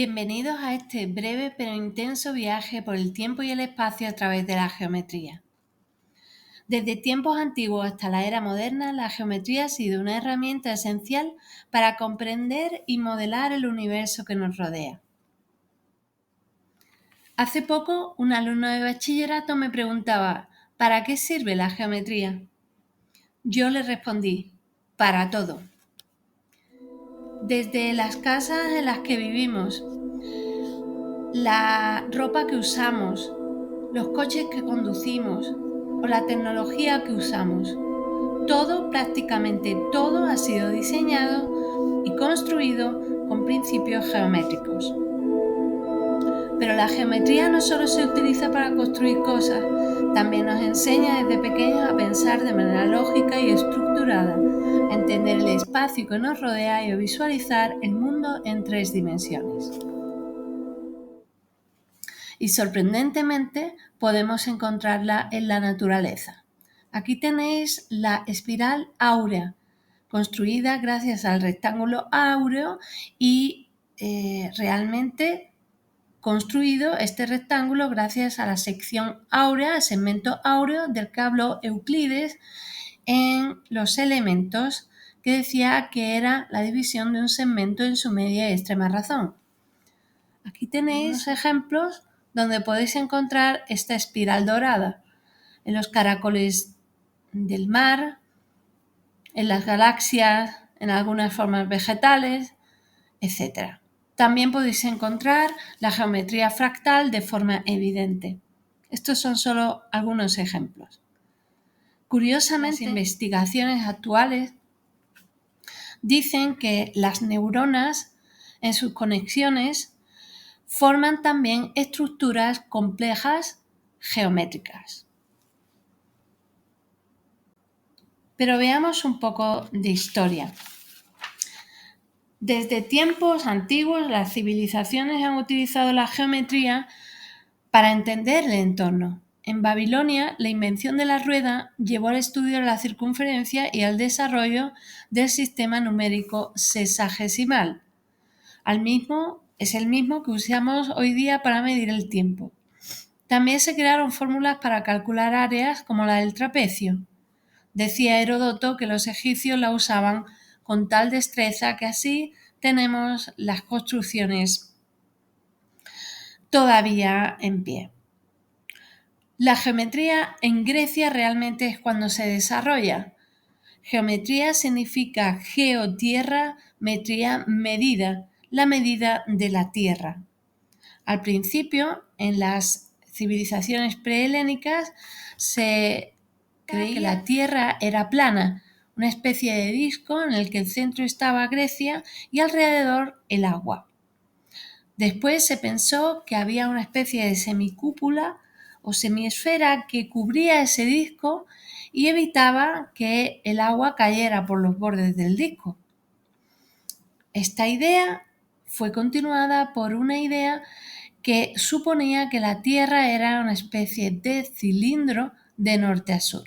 Bienvenidos a este breve pero intenso viaje por el tiempo y el espacio a través de la geometría. Desde tiempos antiguos hasta la era moderna, la geometría ha sido una herramienta esencial para comprender y modelar el universo que nos rodea. Hace poco, un alumno de bachillerato me preguntaba, ¿para qué sirve la geometría? Yo le respondí, para todo. Desde las casas en las que vivimos, la ropa que usamos, los coches que conducimos o la tecnología que usamos. Prácticamente todo ha sido diseñado y construido con principios geométricos. Pero la geometría no solo se utiliza para construir cosas, también nos enseña desde pequeños a pensar de manera lógica y estructurada, a entender el espacio que nos rodea y a visualizar el mundo en 3 dimensiones. Y sorprendentemente podemos encontrarla en la naturaleza. Aquí tenéis la espiral áurea, construida gracias al rectángulo áureo y realmente construido este rectángulo gracias a la sección áurea, el segmento áureo del que habló Euclides en los elementos, que decía que era la división de un segmento en su media y extrema razón. Aquí tenéis ejemplos donde podéis encontrar esta espiral dorada en los caracoles del mar, en las galaxias, en algunas formas vegetales, etc. También podéis encontrar la geometría fractal de forma evidente. Estos son solo algunos ejemplos. Curiosamente, las investigaciones actuales dicen que las neuronas en sus conexiones forman también estructuras complejas geométricas. Pero veamos un poco de historia. Desde tiempos antiguos, las civilizaciones han utilizado la geometría para entender el entorno. En Babilonia, la invención de la rueda llevó al estudio de la circunferencia y al desarrollo del sistema numérico sesagesimal. Es el mismo que usamos hoy día para medir el tiempo. También se crearon fórmulas para calcular áreas como la del trapecio. Decía Heródoto que los egipcios la usaban con tal destreza que así tenemos las construcciones todavía en pie. La geometría en Grecia realmente es cuando se desarrolla. Geometría significa geo-tierra, metría medida, la medida de la tierra. Al principio, en las civilizaciones prehelénicas, se creía que la tierra era plana, una especie de disco en el que el centro estaba Grecia y alrededor el agua. Después se pensó que había una especie de semicúpula o semiesfera que cubría ese disco y evitaba que el agua cayera por los bordes del disco. Esta idea fue continuada por una idea que suponía que la Tierra era una especie de cilindro de norte a sur.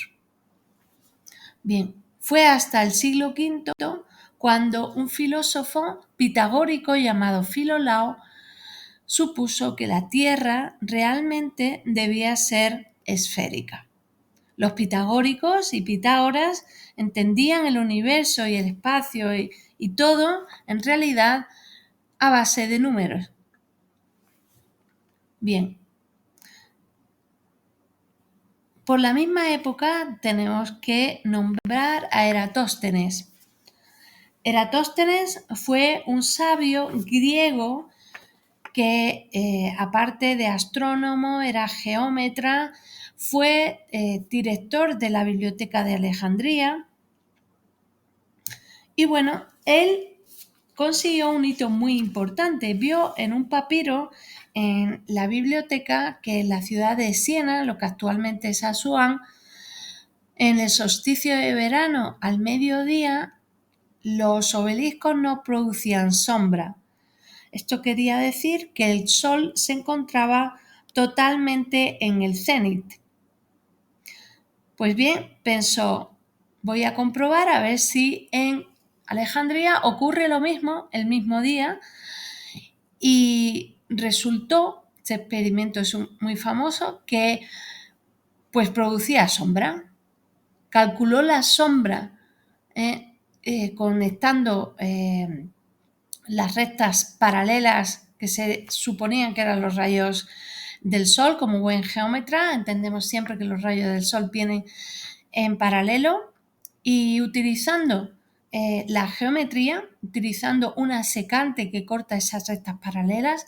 Bien, fue hasta el siglo V cuando un filósofo pitagórico llamado Filolao supuso que la Tierra realmente debía ser esférica. Los pitagóricos y Pitágoras entendían el universo y el espacio y todo en realidad a base de números. Bien, por la misma época tenemos que nombrar a Eratóstenes. Eratóstenes fue un sabio griego que, aparte de astrónomo, era geómetra, fue director de la Biblioteca de Alejandría y bueno, él consiguió un hito muy importante. Vio en un papiro en la biblioteca que en la ciudad de Siena, lo que actualmente es Asuán, en el solsticio de verano al mediodía, los obeliscos no producían sombra. Esto quería decir que el sol se encontraba totalmente en el cenit. Pues bien, pensó, voy a comprobar a ver si en Alejandría ocurre lo mismo el mismo día y resultó, este experimento es muy famoso, que pues producía sombra. Calculó la sombra conectando las rectas paralelas que se suponían que eran los rayos del Sol. Como buen geómetra, entendemos siempre que los rayos del Sol vienen en paralelo, y utilizando la geometría, utilizando una secante que corta esas rectas paralelas,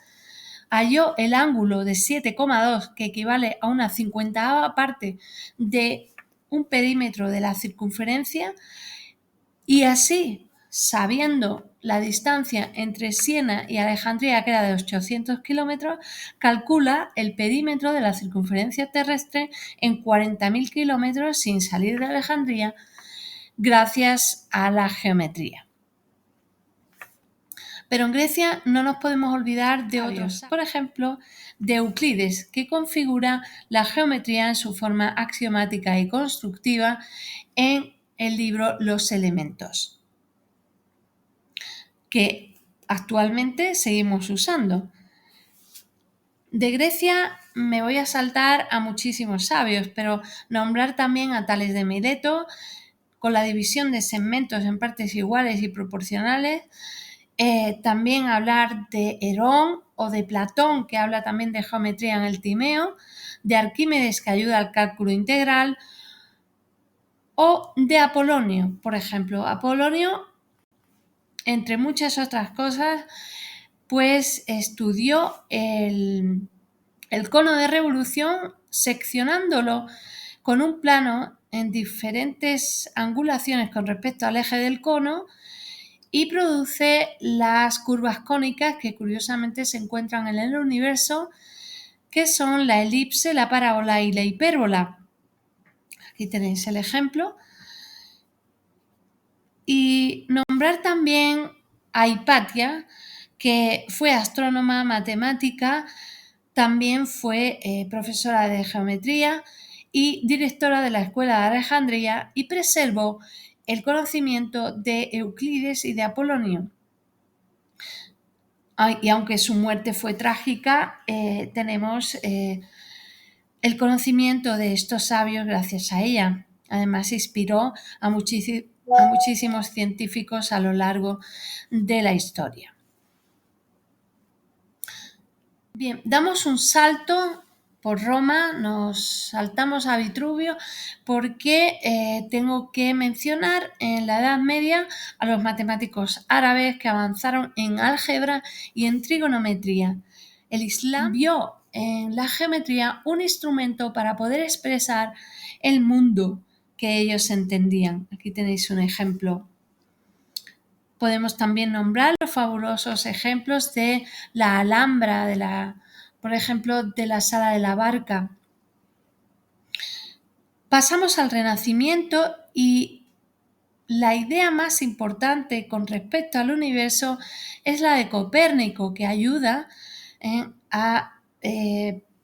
halló el ángulo de 7,2, que equivale a una 50ª parte de un perímetro de la circunferencia, y así, sabiendo la distancia entre Siena y Alejandría, que era de 800 kilómetros, calcula el perímetro de la circunferencia terrestre en 40.000 kilómetros sin salir de Alejandría, gracias a la geometría. Pero en Grecia no nos podemos olvidar de otros, por ejemplo, de Euclides, que configura la geometría en su forma axiomática y constructiva en el libro Los Elementos, que actualmente seguimos usando. De Grecia me voy a saltar a muchísimos sabios, pero nombrar también a Tales de Mileto, con la división de segmentos en partes iguales y proporcionales. También hablar de Herón o de Platón, que habla también de geometría en el Timeo, de Arquímedes, que ayuda al cálculo integral, o de Apolonio, por ejemplo. Apolonio, entre muchas otras cosas, pues estudió el cono de revolución seccionándolo con un plano en diferentes angulaciones con respecto al eje del cono, y produce las curvas cónicas que curiosamente se encuentran en el universo, que son la elipse, la parábola y la hipérbola. Aquí tenéis el ejemplo. Y nombrar también a Hipatia, que fue astrónoma, matemática, también fue profesora de geometría y directora de la Escuela de Alejandría, y preservó el conocimiento de Euclides y de Apolonio. Y aunque su muerte fue trágica, tenemos el conocimiento de estos sabios gracias a ella. Además, inspiró a muchísimos científicos a lo largo de la historia. Bien, damos un salto por Roma, nos saltamos a Vitruvio, porque tengo que mencionar en la Edad Media a los matemáticos árabes que avanzaron en álgebra y en trigonometría. El Islam vio en la geometría un instrumento para poder expresar el mundo que ellos entendían. Aquí tenéis un ejemplo. Podemos también nombrar los fabulosos ejemplos de la Alhambra, por ejemplo, de la Sala de la Barca. Pasamos al Renacimiento, y la idea más importante con respecto al universo es la de Copérnico, que ayuda a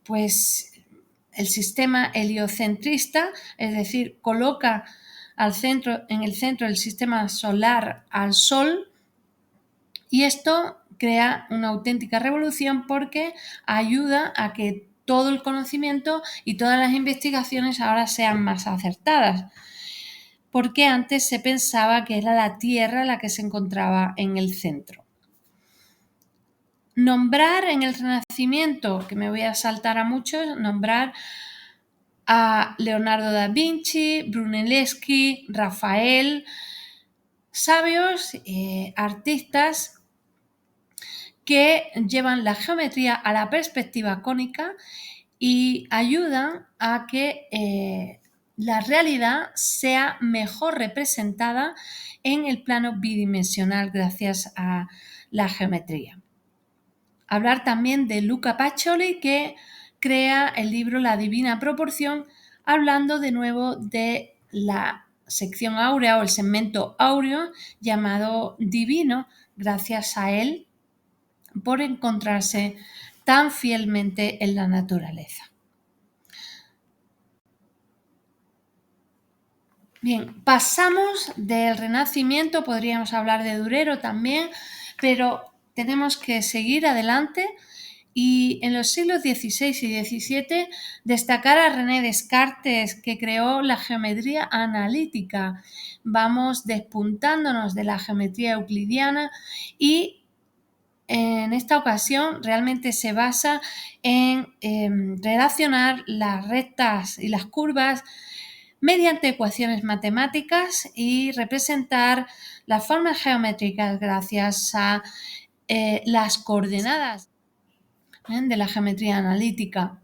pues el sistema heliocentrista, es decir, coloca en el centro del sistema solar al Sol, y esto crea una auténtica revolución porque ayuda a que todo el conocimiento y todas las investigaciones ahora sean más acertadas, porque antes se pensaba que era la Tierra la que se encontraba en el centro. Nombrar en el Renacimiento, que me voy a saltar a muchos, nombrar a Leonardo da Vinci, Brunelleschi, Rafael, sabios, artistas que llevan la geometría a la perspectiva cónica y ayudan a que la realidad sea mejor representada en el plano bidimensional gracias a la geometría. Hablar también de Luca Pacioli, que crea el libro La Divina Proporción, hablando de nuevo de la sección áurea o el segmento áureo llamado divino, gracias a él por encontrarse tan fielmente en la naturaleza. Bien, pasamos del Renacimiento, podríamos hablar de Durero también, pero tenemos que seguir adelante y en los siglos XVI y XVII destacar a René Descartes, que creó la geometría analítica. Vamos despuntándonos de la geometría euclidiana y en esta ocasión realmente se basa en relacionar las rectas y las curvas mediante ecuaciones matemáticas y representar las formas geométricas gracias a las coordenadas de la geometría analítica.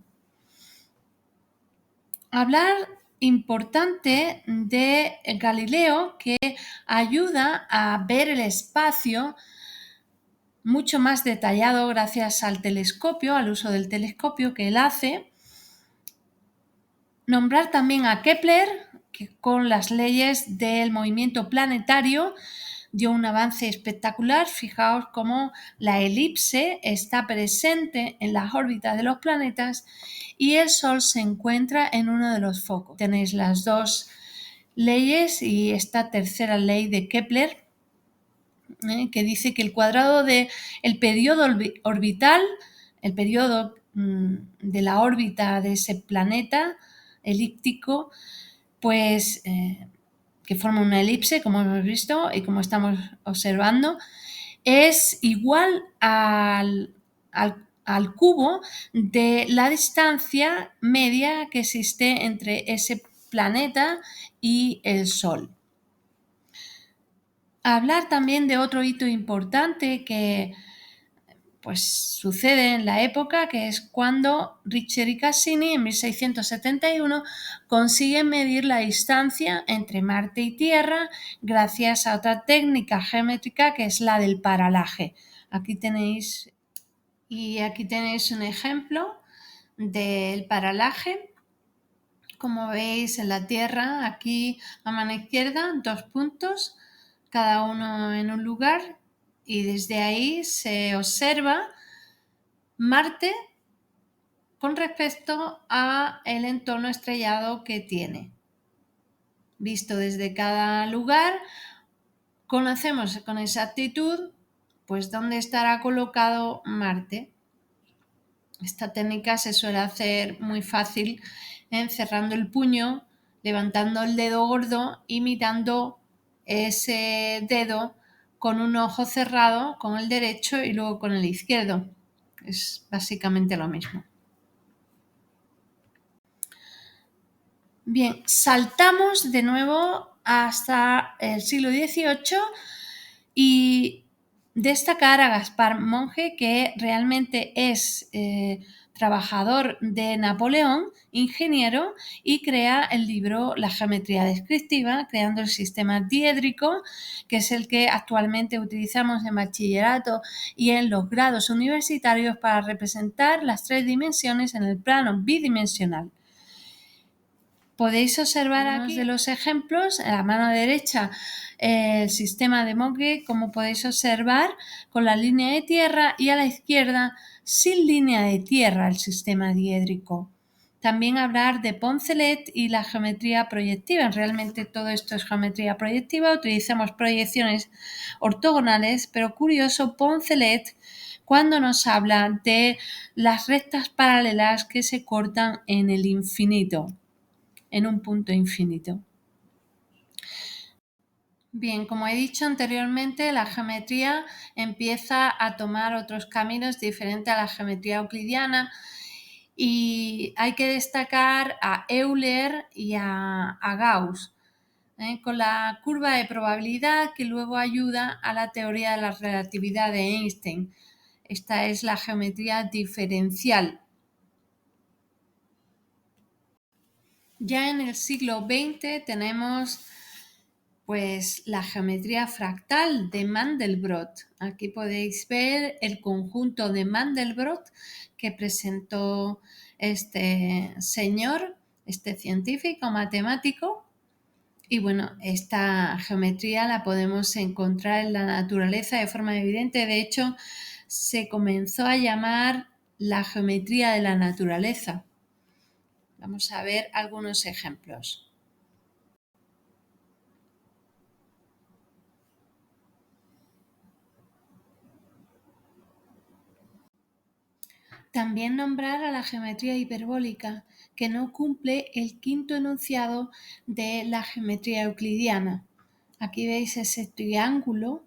Hablar importante de Galileo, que ayuda a ver el espacio mucho más detallado gracias al telescopio, al uso del telescopio que él hace. Nombrar también a Kepler, que con las leyes del movimiento planetario dio un avance espectacular. Fijaos cómo la elipse está presente en las órbitas de los planetas y el Sol se encuentra en uno de los focos. Tenéis las dos leyes y esta tercera ley de Kepler, que dice que el cuadrado del periodo orbital, el periodo de la órbita de ese planeta elíptico, pues que forma una elipse, como hemos visto y como estamos observando, es igual al cubo de la distancia media que existe entre ese planeta y el Sol. Hablar también de otro hito importante que pues sucede en la época, que es cuando Richter y Cassini en 1671 consiguen medir la distancia entre Marte y Tierra gracias a otra técnica geométrica que es la del paralaje. Aquí tenéis un ejemplo del paralaje. Como veis en la Tierra, aquí a mano izquierda, 2 puntos, cada uno en un lugar, y desde ahí se observa Marte con respecto a el entorno estrellado que tiene. Visto desde cada lugar, conocemos con exactitud pues dónde estará colocado Marte. Esta técnica se suele hacer muy fácil cerrando el puño, levantando el dedo gordo y mirando ese dedo con un ojo cerrado, con el derecho y luego con el izquierdo. Es básicamente lo mismo. Bien, saltamos de nuevo hasta el siglo XVIII y destacar a Gaspar Monge, que realmente es trabajador de Napoleón, ingeniero, y crea el libro La geometría descriptiva, creando el sistema diédrico, que es el que actualmente utilizamos en bachillerato y en los grados universitarios para representar las 3 dimensiones en el plano bidimensional. Podéis observar aquí de los ejemplos, en la mano derecha, el sistema de Monge, como podéis observar, con la línea de tierra, y a la izquierda, sin línea de tierra, el sistema diédrico. También hablar de Poncelet y la geometría proyectiva. Realmente todo esto es geometría proyectiva. Utilizamos proyecciones ortogonales, pero curioso, Poncelet, cuando nos habla de las rectas paralelas que se cortan en el infinito, en un punto infinito. Bien, como he dicho anteriormente, la geometría empieza a tomar otros caminos diferentes a la geometría euclidiana y hay que destacar a Euler y a Gauss, con la curva de probabilidad que luego ayuda a la teoría de la relatividad de Einstein. Esta es la geometría diferencial. Ya en el siglo XX tenemos pues la geometría fractal de Mandelbrot. Aquí podéis ver el conjunto de Mandelbrot que presentó este señor, este científico matemático. Y bueno, esta geometría la podemos encontrar en la naturaleza de forma evidente. De hecho, se comenzó a llamar la geometría de la naturaleza. Vamos a ver algunos ejemplos. También nombrar a la geometría hiperbólica, que no cumple el quinto enunciado de la geometría euclidiana. Aquí veis ese triángulo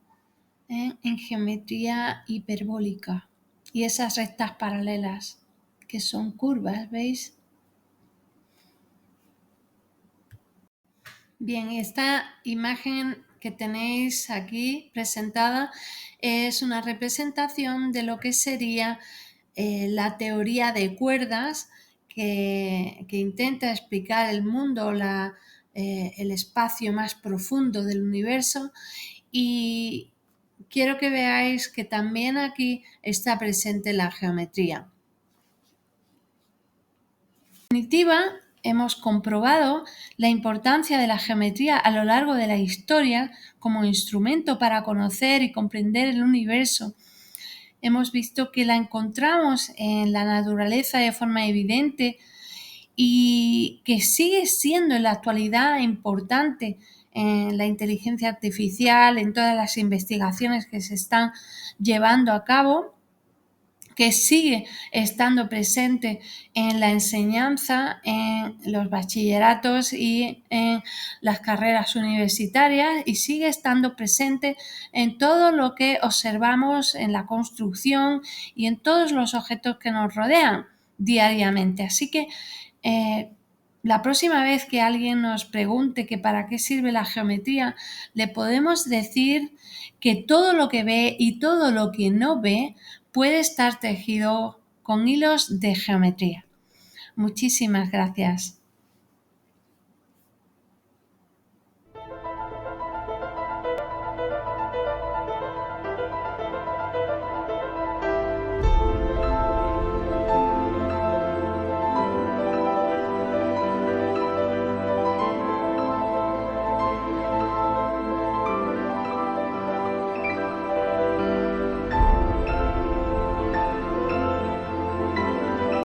en geometría hiperbólica y esas rectas paralelas que son curvas, ¿veis? Bien, esta imagen que tenéis aquí presentada es una representación de lo que sería la teoría de cuerdas que intenta explicar el mundo, el espacio más profundo del universo, y quiero que veáis que también aquí está presente la geometría. En definitiva, hemos comprobado la importancia de la geometría a lo largo de la historia como instrumento para conocer y comprender el universo. Hemos visto que la encontramos en la naturaleza de forma evidente y que sigue siendo en la actualidad importante en la inteligencia artificial, en todas las investigaciones que se están llevando a cabo, que sigue estando presente en la enseñanza, en los bachilleratos y en las carreras universitarias, y sigue estando presente en todo lo que observamos en la construcción y en todos los objetos que nos rodean diariamente. Así que la próxima vez que alguien nos pregunte que para qué sirve la geometría, le podemos decir que todo lo que ve y todo lo que no ve puede estar tejido con hilos de geometría. Muchísimas gracias.